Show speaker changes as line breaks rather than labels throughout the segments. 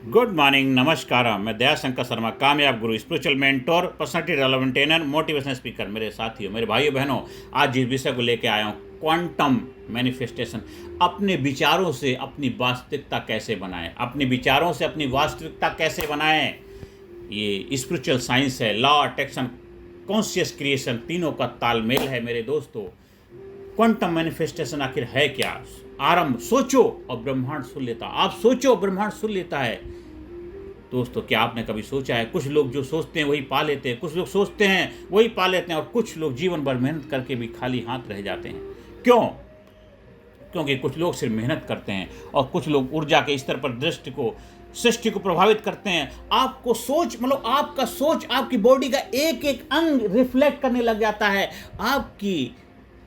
Good morning, नमस्कार। मैं दया शंकर शर्मा, कामयाब गुरु, spiritual mentor, personality development trainer, motivational speaker. मेरे साथियों, मेरे भाइयों बहनों, आज जिस विषय को लेकर आया हूँ, क्वांटम मैनिफेस्टेशन। अपने विचारों से अपनी वास्तविकता कैसे बनाएं, अपने विचारों से अपनी वास्तविकता कैसे बनाएं। ये स्पिरिचुअल साइंस है, लॉ अट्रैक्शन, कॉन्शियस क्रिएशन, तीनों का तालमेल है मेरे दोस्तों। क्वांटम मैनिफेस्टेशन आखिर है क्या? आरंभ, सोचो और ब्रह्मांड सुन लेता। आप सोचो, ब्रह्मांड सुन लेता है। दोस्तों, क्या आपने कभी सोचा है, कुछ लोग जो सोचते हैं वही पा लेते हैं, कुछ लोग सोचते हैं वही पा लेते हैं, और कुछ लोग जीवन भर मेहनत करके भी खाली हाथ रह जाते हैं। क्यों? क्योंकि कुछ लोग सिर्फ मेहनत करते हैं और कुछ लोग ऊर्जा के स्तर पर सृष्टि को प्रभावित करते हैं। आपको सोच, मतलब आपका सोच आपकी बॉडी का एक एक अंग रिफ्लेक्ट करने लग जाता है। आपकी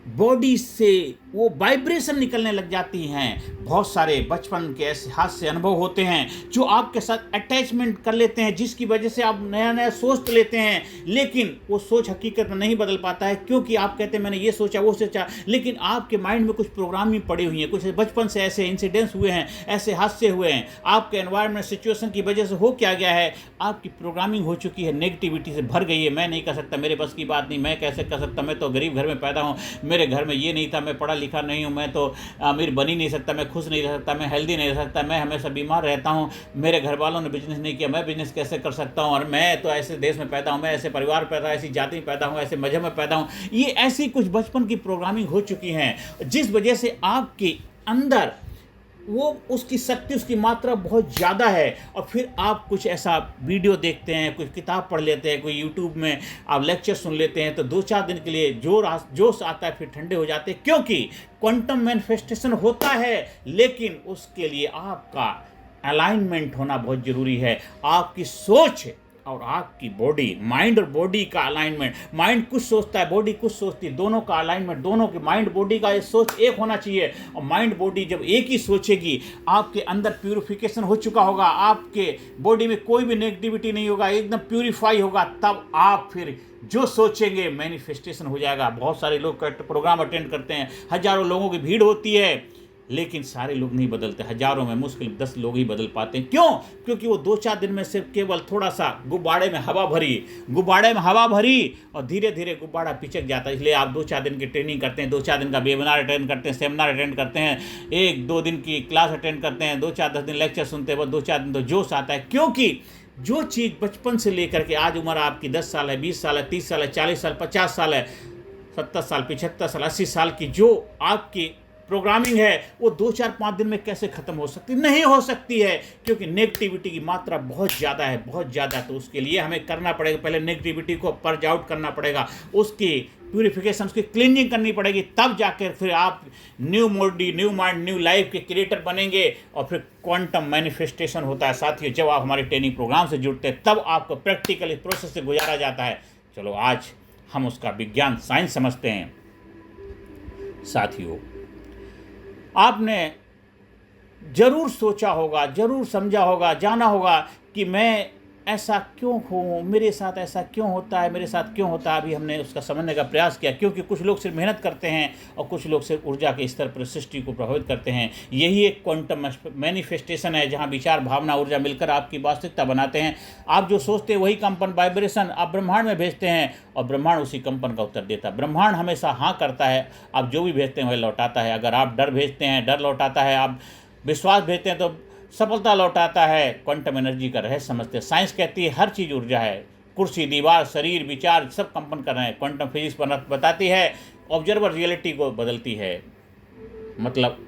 बॉडी से वो वाइब्रेशन निकलने लग जाती हैं। बहुत सारे बचपन के ऐसे हास्य अनुभव होते हैं जो आपके साथ अटैचमेंट कर लेते हैं, जिसकी वजह से आप नया नया सोच लेते हैं, लेकिन वो सोच हकीकत में नहीं बदल पाता है, क्योंकि आप कहते हैं मैंने ये सोचा वो सोचा, लेकिन आपके माइंड में कुछ प्रोग्रामिंग पड़ी हुई है, कुछ बचपन से ऐसे इंसिडेंट्स हुए हैं, ऐसे हादसे हुए हैं, आपके एनवायरनमेंट सिचुएशन की वजह से हो क्या गया है, आपकी प्रोग्रामिंग हो चुकी है, नेगेटिविटी से भर गई है। मैं नहीं कर सकता, मेरे बस की बात नहीं, मैं कैसे कर सकता, मैं तो गरीब घर में पैदा हूँ, मेरे घर में ये नहीं था, मैं पढ़ा लिखा नहीं हूँ, मैं तो अमीर बन ही नहीं सकता, मैं खुश नहीं रह सकता, मैं हेल्दी नहीं रह सकता, मैं हमेशा बीमार रहता हूँ, मेरे घर वालों ने बिजनेस नहीं किया, मैं बिजनेस कैसे कर सकता हूँ, और मैं तो ऐसे देश में पैदा हूँ, मैं ऐसे परिवार पैदा, ऐसी जाति में पैदा हूँ, ऐसे मजहब में पैदा हूँ। ये ऐसी कुछ बचपन की प्रोग्रामिंग हो चुकी हैं, जिस वजह से आपके अंदर वो उसकी शक्ति, उसकी मात्रा बहुत ज़्यादा है। और फिर आप कुछ ऐसा वीडियो देखते हैं, कुछ किताब पढ़ लेते हैं, कोई यूट्यूब में आप लेक्चर सुन लेते हैं, तो 2-4 दिन के लिए जोश आता है, फिर ठंडे हो जाते हैं, क्योंकि क्वांटम मैनिफेस्टेशन होता है, लेकिन उसके लिए आपका अलाइनमेंट होना बहुत ज़रूरी है। आपकी सोच और आपकी बॉडी, माइंड और बॉडी का अलाइनमेंट। माइंड कुछ सोचता है, बॉडी कुछ सोचती है, दोनों का अलाइनमेंट, दोनों की माइंड बॉडी का ये सोच एक होना चाहिए। और माइंड बॉडी जब एक ही सोचेगी, आपके अंदर प्यूरिफिकेशन हो चुका होगा, आपके बॉडी में कोई भी नेगेटिविटी नहीं होगा, एकदम प्यूरिफाई होगा, तब आप फिर जो सोचेंगे मैनिफेस्टेशन हो जाएगा। बहुत सारे लोग प्रोग्राम अटेंड करते हैं, हजारों लोगों की भीड़ होती है, लेकिन सारे लोग नहीं बदलते। हजारों में मुश्किल 10 लोग ही बदल पाते हैं। क्यों? क्योंकि वो 2-4 दिन में सिर्फ केवल थोड़ा सा गुब्बारे में हवा भरी और धीरे धीरे गुब्बारा पिचक जाता है। इसलिए आप 2-4 दिन की ट्रेनिंग करते हैं, 2-4 दिन का वेबिनार अटेंड करते हैं, सेमिनार अटेंड करते हैं, 1-2 दिन की क्लास अटेंड करते हैं, 2-4-10 दिन लेक्चर सुनते हैं, बस 2-4 दिन तो जोश आता है। क्योंकि जो चीज़ बचपन से लेकर के आज उम्र आपकी 10 साल है, 20 साल है, 30 साल है, 40 साल, 50 साल है, 70 साल, 75 साल, 80 साल की जो आपकी प्रोग्रामिंग है, वो 2-4-5 दिन में कैसे खत्म हो सकती? नहीं हो सकती है, क्योंकि नेगेटिविटी की मात्रा बहुत ज़्यादा है, बहुत ज़्यादा। तो उसके लिए हमें करना पड़ेगा, पहले नेगेटिविटी को पर्ज आउट करना पड़ेगा, उसकी प्यूरिफिकेशन, उसकी क्लींजिंग करनी पड़ेगी, तब जाकर फिर आप new body, new mind, new life के क्रिएटर बनेंगे। और फिर क्वांटम मैनिफेस्टेशन होता है साथियों, जब आप हमारे ट्रेनिंग प्रोग्राम से जुड़ते हैं, तब आपको प्रैक्टिकल प्रोसेस से गुजारा जाता है। चलो, आज हम उसका विज्ञान, साइंस समझते हैं। साथियों, आपने जरूर सोचा होगा, जरूर समझा होगा, जाना होगा कि मैं ऐसा क्यों हूँ, मेरे साथ ऐसा क्यों होता है, मेरे साथ क्यों होता है। अभी हमने उसका समझने का प्रयास किया, क्योंकि कुछ लोग सिर्फ मेहनत करते हैं और कुछ लोग सिर्फ ऊर्जा के स्तर पर सृष्टि को प्रभावित करते हैं। यही एक क्वांटम मैनिफेस्टेशन है, जहाँ विचार, भावना, ऊर्जा मिलकर आपकी वास्तविकता बनाते हैं। आप जो सोचते हैं वही कंपन, वाइब्रेशन आप ब्रह्मांड में भेजते हैं, और ब्रह्मांड उसी कंपन का उत्तर देता है। ब्रह्मांड हमेशा हाँ करता है, आप जो भी भेजते हैं वही लौटाता है। अगर आप डर भेजते हैं, डर लौटाता है, आप विश्वास भेजते हैं तो सफलता लौटाता है। क्वांटम एनर्जी का रहस्य समझते हैं। साइंस कहती है हर चीज़ ऊर्जा है, कुर्सी, दीवार, शरीर, विचार सब कंपन कर रहे हैं। क्वांटम फिजिक्स बताती है ऑब्जर्वर रियलिटी को बदलती है। मतलब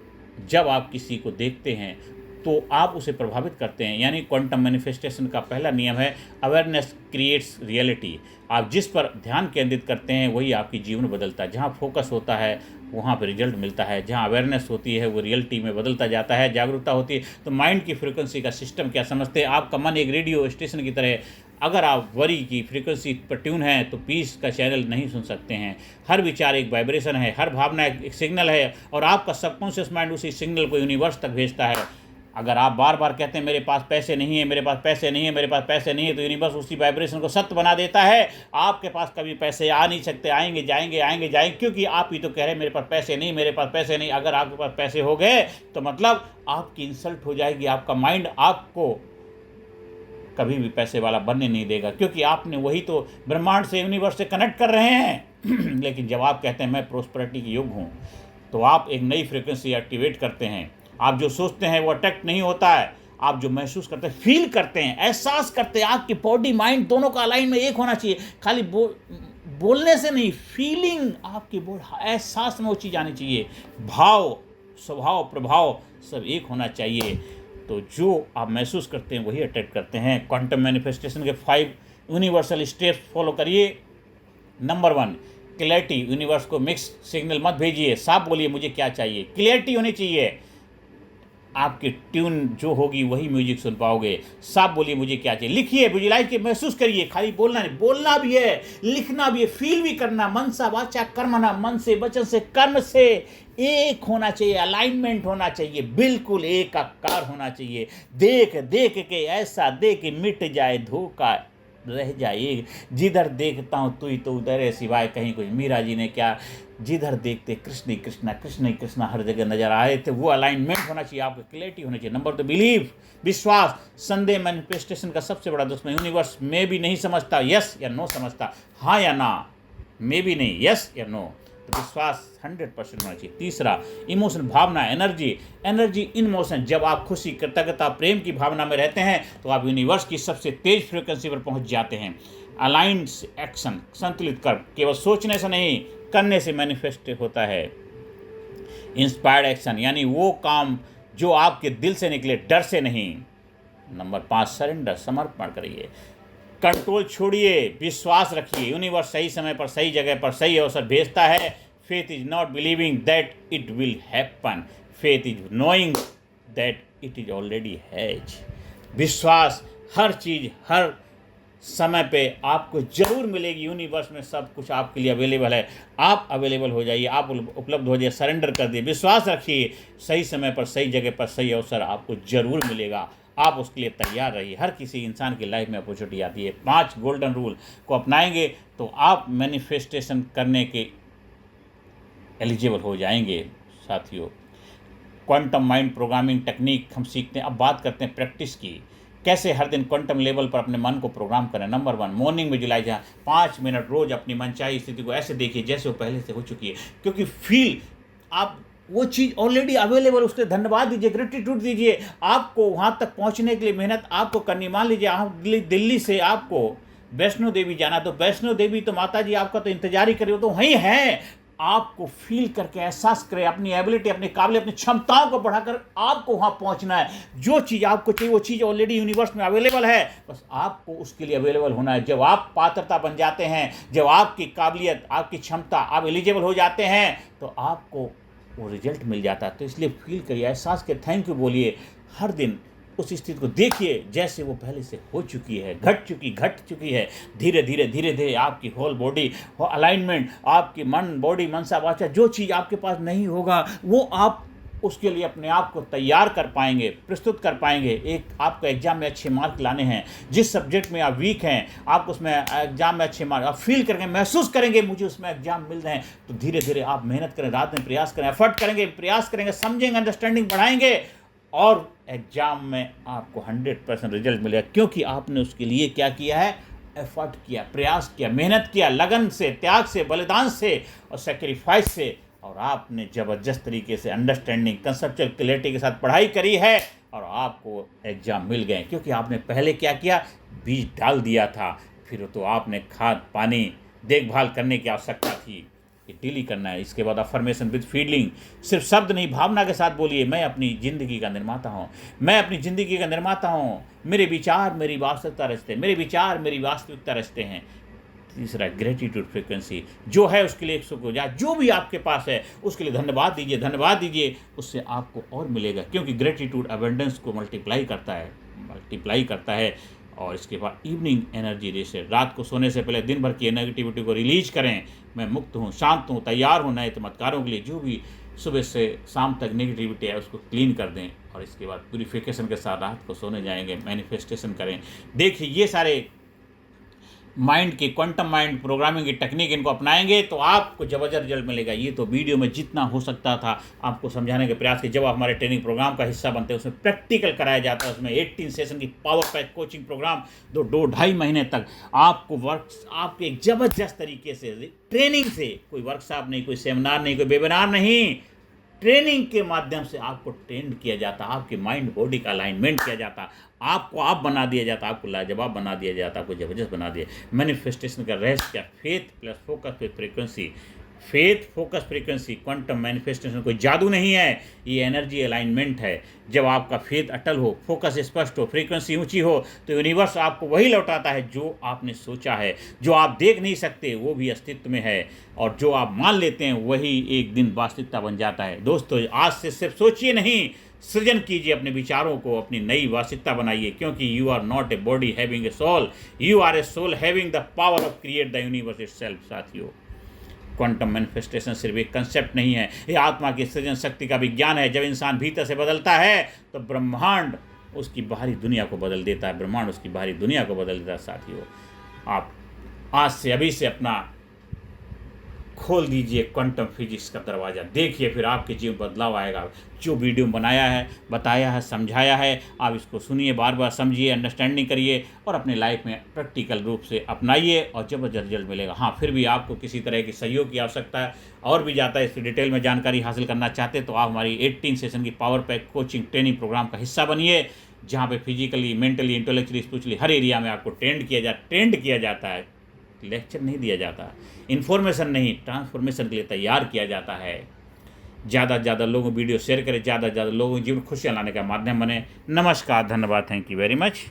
जब आप किसी को देखते हैं तो आप उसे प्रभावित करते हैं। यानी क्वांटम मैनिफेस्टेशन का पहला नियम है अवेयरनेस क्रिएट्स रियलिटी। आप जिस पर ध्यान केंद्रित करते हैं वही आपकी जीवन बदलता है। जहाँ फोकस होता है वहाँ पर रिजल्ट मिलता है, जहाँ अवेयरनेस होती है वो रियलिटी में बदलता जाता है, जागरूकता होती है। तो माइंड की फ्रीक्वेंसी का सिस्टम क्या समझते हैं? आपका मन एक रेडियो स्टेशन की तरह, अगर आप वरी की फ्रीक्वेंसी पर ट्यून हैं तो पीस का चैनल नहीं सुन सकते हैं। हर विचार एक वाइब्रेशन है, हर भावना एक सिग्नल है, और आपका सबकॉन्शियस माइंड उसी सिग्नल को यूनिवर्स तक भेजता है। अगर आप बार बार कहते हैं मेरे पास पैसे नहीं है, मेरे पास पैसे नहीं है, मेरे पास पैसे नहीं है, तो यूनिवर्स उसी वाइब्रेशन को सत्य बना देता है। आपके पास कभी पैसे आ नहीं सकते, आएंगे जाएंगे, आएंगे जाएंगे, क्योंकि आप ही तो कह रहे हैं मेरे पास पैसे नहीं, मेरे पास पैसे नहीं। अगर आपके पास पैसे हो गए तो मतलब आपकी इंसल्ट हो जाएगी। आपका माइंड आपको कभी भी पैसे वाला बनने नहीं देगा, क्योंकि आपने वही तो ब्रह्मांड से, यूनिवर्स से कनेक्ट कर रहे हैं। लेकिन जब आप कहते हैं मैं प्रोस्पेरिटी के युग हूँ, तो आप एक नई फ्रिक्वेंसी एक्टिवेट करते हैं। आप जो सोचते हैं वो अट्रैक्ट नहीं होता है, आप जो महसूस करते हैं, फील करते हैं, एहसास करते हैं। आपकी बॉडी माइंड दोनों का अलाइन में एक होना चाहिए। खाली बोलने से नहीं, फीलिंग, आपकी एहसास में वो चीज़ आनी चाहिए। भाव, स्वभाव, प्रभाव सब एक होना चाहिए। तो जो आप महसूस करते हैं वही अट्रैक्ट करते हैं। क्वांटम मैनिफेस्टेशन के 5 यूनिवर्सल स्टेप्स फॉलो करिए। Number 1, clarity. यूनिवर्स को मिक्स सिग्नल मत भेजिए, साफ बोलिए मुझे क्या चाहिए। क्लैरिटी होनी चाहिए। आपकी ट्यून जो होगी वही म्यूजिक सुन पाओगे। साफ बोलिए मुझे क्या चाहिए। लिखिए, विजुलाइज के, महसूस करिए। खाली बोलना नहीं, बोलना भी है, लिखना भी है, फील भी करना। मन सा वाचा कर्मणा, मन से, वचन से, कर्म से एक होना चाहिए। अलाइनमेंट होना चाहिए, बिल्कुल एकाकार होना चाहिए। देख देख के ऐसा दे कि मिट जाए धोखा, रह जाए। जिधर देखता हूँ तू ही तो उधर है, सिवाय कहीं कुछ। मीरा जी ने क्या, जिधर देखते कृष्ण ही कृष्णा, कृष्ण ही कृष्णा हर जगह नजर आए थे। वो अलाइनमेंट होना चाहिए, आपको क्लैरिटी होनी चाहिए। नंबर 2, बिलीव, विश्वास। संदेह मैनिफेस्टेशन का सबसे बड़ा दुश्मन। यूनिवर्स में भी नहीं समझता, यस या नो समझता, हाँ या ना, में भी नहीं, यस या नो। तो विश्वास 100% होना चाहिए। तीसरा, इमोशन, भावना, एनर्जी। Energy in motion. जब आप खुशी, कृतज्ञता, प्रेम की भावना में रहते हैं तो आप यूनिवर्स की सबसे तेज फ्रिक्वेंसी पर पहुंच जाते हैं। अलाइंड एक्शन, संतुलित कर, केवल सोचने से नहीं, करने से मैनिफेस्ट होता है। इंस्पायर्ड एक्शन, यानी वो काम जो आपके दिल से निकले, डर से नहीं। नंबर 5, सरेंडर, समर्पण करिए। कंट्रोल छोड़िए, विश्वास रखिए। यूनिवर्स सही समय पर, सही जगह पर, सही अवसर भेजता है। Faith is not believing that it will happen, faith is knowing that it is already has. विश्वास, हर चीज़ हर समय पे आपको जरूर मिलेगी। यूनिवर्स में सब कुछ आपके लिए अवेलेबल है। आप अवेलेबल हो जाइए, आप उपलब्ध हो जाइए, सरेंडर कर दिए, विश्वास रखिए। सही समय पर, सही जगह पर, सही अवसर आपको जरूर मिलेगा। आप उसके लिए तैयार रहिए। हर किसी इंसान की लाइफ में अपॉर्चुनिटी आती है। 5 गोल्डन रूल को अपनाएंगे तो आप मैनिफेस्टेशन करने के एलिजिबल हो जाएंगे। साथियों, क्वांटम माइंड प्रोग्रामिंग टेक्निक हम सीखते हैं। अब बात करते हैं प्रैक्टिस की। कैसे हर दिन क्वांटम लेवल पर अपने मन को प्रोग्राम करें। Number 1, morning visualise. 5 मिनट रोज अपनी मनचाही स्थिति को ऐसे देखिए जैसे वो पहले से हो चुकी है, क्योंकि फील, आप वो चीज़ ऑलरेडी अवेलेबल, उसके धन्यवाद दीजिए, ग्रेटिट्यूड दीजिए। आपको वहाँ तक पहुँचने के लिए मेहनत आपको करनी। मान लीजिए आप दिल्ली से आपको वैष्णो देवी जाना, तो वैष्णो देवी तो माता जी आपका तो इंतजार ही कर रही हो, तो वहीं है। आपको फील करके एहसास करें, अपनी एबिलिटी, अपनी काबिलियत, अपनी क्षमताओं को बढ़ाकर आपको वहाँ पहुँचना है। जो चीज़ आपको चाहिए वो चीज़ ऑलरेडी यूनिवर्स में अवेलेबल है, बस आपको उसके लिए अवेलेबल होना है। जब आप पात्रता बन जाते हैं, जब आपकी काबिलियत, आपकी क्षमता, आप एलिजिबल हो जाते हैं, तो आपको वो रिजल्ट मिल जाता है। तो इसलिए फील करिए, एहसास के थैंक यू बोलिए। हर दिन उस स्थिति को देखिए जैसे वो पहले से हो चुकी है, घट चुकी है। धीरे धीरे आपकी होल बॉडी अलाइनमेंट, आपकी मन, बॉडी, मनसा, वाचा, जो चीज़ आपके पास नहीं होगा वो आप उसके लिए अपने आप को तैयार कर पाएंगे, प्रस्तुत कर पाएंगे। एक आपको एग्जाम में अच्छे मार्क लाने हैं, जिस सब्जेक्ट में आप वीक हैं, आप उसमें एग्जाम में अच्छे मार्क, आप फील करेंगे, महसूस करेंगे मुझे उसमें एग्जाम मिल रहे हैं, तो धीरे धीरे आप मेहनत करें, रात में प्रयास करें, एफर्ट करेंगे, प्रयास करेंगे, समझेंगे, अंडरस्टैंडिंग बढ़ाएंगे, और एग्जाम में आपको 100% रिजल्ट मिलेगा। क्योंकि आपने उसके लिए क्या किया है, एफर्ट किया, प्रयास किया, मेहनत किया, लगन से, त्याग से, बलिदान से और सेक्रीफाइस से, और आपने ज़बरदस्त तरीके से अंडरस्टैंडिंग, कंसेप्चुअल क्लैरिटी के साथ पढ़ाई करी है और आपको एग्जाम मिल गए। क्योंकि आपने पहले क्या किया, बीज डाल दिया था, फिर तो आपने खाद, पानी, देखभाल करने की आवश्यकता थी। ये डेली करना है। इसके बाद अफर्मेशन विद फीलिंग, सिर्फ शब्द नहीं, भावना के साथ बोलिए, मैं अपनी ज़िंदगी का निर्माता हूँ, मैं अपनी ज़िंदगी का निर्माता हूँ, मेरे विचार मेरी वास्तविकता रचते, मेरे विचार मेरी वास्तविकता रचते हैं। तीसरा, ग्रेटिट्यूड फ्रिक्वेंसी, जो है उसके लिए शुक्रिया, जो भी आपके पास है उसके लिए धन्यवाद दीजिए, उससे आपको और मिलेगा। क्योंकि ग्रेटिट्यूड अबेंडेंस को मल्टीप्लाई करता है। और इसके बाद इवनिंग एनर्जी रिसेट, रात को सोने से पहले दिन भर की नेगेटिविटी को रिलीज करें। मैं मुक्त हूँ, शांत हूँ, तैयार हूँ नए चमत्कारों के लिए। जो भी सुबह से शाम तक नेगेटिविटी है उसको क्लीन कर दें, और इसके बाद प्यूरिफिकेशन के साथ रात को सोने जाएंगे, मैनिफेस्टेशन करें। देखिए, ये सारे माइंड की, क्वांटम माइंड प्रोग्रामिंग की टेक्निक इनको अपनाएंगे तो आपको ज़बरदस्त रिजल्ट मिलेगा। ये तो वीडियो में जितना हो सकता था आपको समझाने के प्रयास किए। जब आप हमारे ट्रेनिंग प्रोग्राम का हिस्सा बनते हैं उसमें प्रैक्टिकल कराया जाता है। उसमें 18 सेशन की पावर पैक कोचिंग प्रोग्राम 2-2.5 महीने तक आपको आपके एक ज़बरदस्त तरीके से ट्रेनिंग से, कोई वर्कशॉप नहीं, कोई सेमिनार नहीं, कोई वेबिनार नहीं, ट्रेनिंग के माध्यम से आपको ट्रेंड किया जाता, आपके माइंड बॉडी का अलाइनमेंट किया जाता, आपको आप बना दिया जाता, आपको लाजवाब बना दिया जाता, आपको जबरदस्त बना दिया। मैनिफेस्टेशन का रहस्य क्या? Faith plus focus plus frequency. Faith focus frequency, quantum manifestation कोई जादू नहीं है, ये एनर्जी अलाइनमेंट है। जब आपका फेथ अटल हो, फोकस स्पष्ट हो, फ्रीक्वेंसी ऊंची हो, तो यूनिवर्स आपको वही लौटाता है जो आपने सोचा है। जो आप देख नहीं सकते वो भी अस्तित्व में है, और जो आप मान लेते हैं वही एक दिन वास्तविकता बन जाता है। दोस्तों, आज से सिर्फ सोचिए नहीं, सृजन कीजिए, अपने विचारों को अपनी नई वास्तविकता बनाइए, क्योंकि you are not a body having a soul, you are a soul having the power of create the universe itself. साथियों, क्वांटम मैनिफेस्टेशन सिर्फ एक कंसेप्ट नहीं है, ये आत्मा की सृजन शक्ति का विज्ञान है। जब इंसान भीतर से बदलता है तो ब्रह्मांड उसकी बाहरी दुनिया को बदल देता है, ब्रह्मांड उसकी बाहरी दुनिया को बदल देता है। साथियों, आप आज से, अभी से अपना खोल दीजिए क्वांटम फिजिक्स का दरवाज़ा, देखिए फिर आपके जीवन बदलाव आएगा। जो वीडियो बनाया है, बताया है, समझाया है, आप इसको सुनिए, बार बार समझिए, अंडरस्टैंडिंग करिए और अपने लाइफ में प्रैक्टिकल रूप से अपनाइए और जबरदस्त रिजल्ट मिलेगा। हाँ, फिर भी आपको किसी तरह की सहयोग की आवश्यकता है और भी ज़्यादा इसकी डिटेल में जानकारी हासिल करना चाहते तो आप हमारी 18 सेशन की power pack coaching training program का हिस्सा बनिए, जहाँ पे फिजिकली, मेंटली, इंटेलेक्चुअली, स्पिरिचुअली हर एरिया में आपको ट्रेंड किया जाता है। लेक्चर नहीं दिया जाता, इन्फॉर्मेशन नहीं, ट्रांसफॉर्मेशन के लिए तैयार किया जाता है। ज़्यादा से ज़्यादा लोगों को वीडियो शेयर करें, ज़्यादा से ज़्यादा लोगों को जीवन खुशियाँ लाने का माध्यम बने। नमस्कार, धन्यवाद, थैंक यू वेरी मच।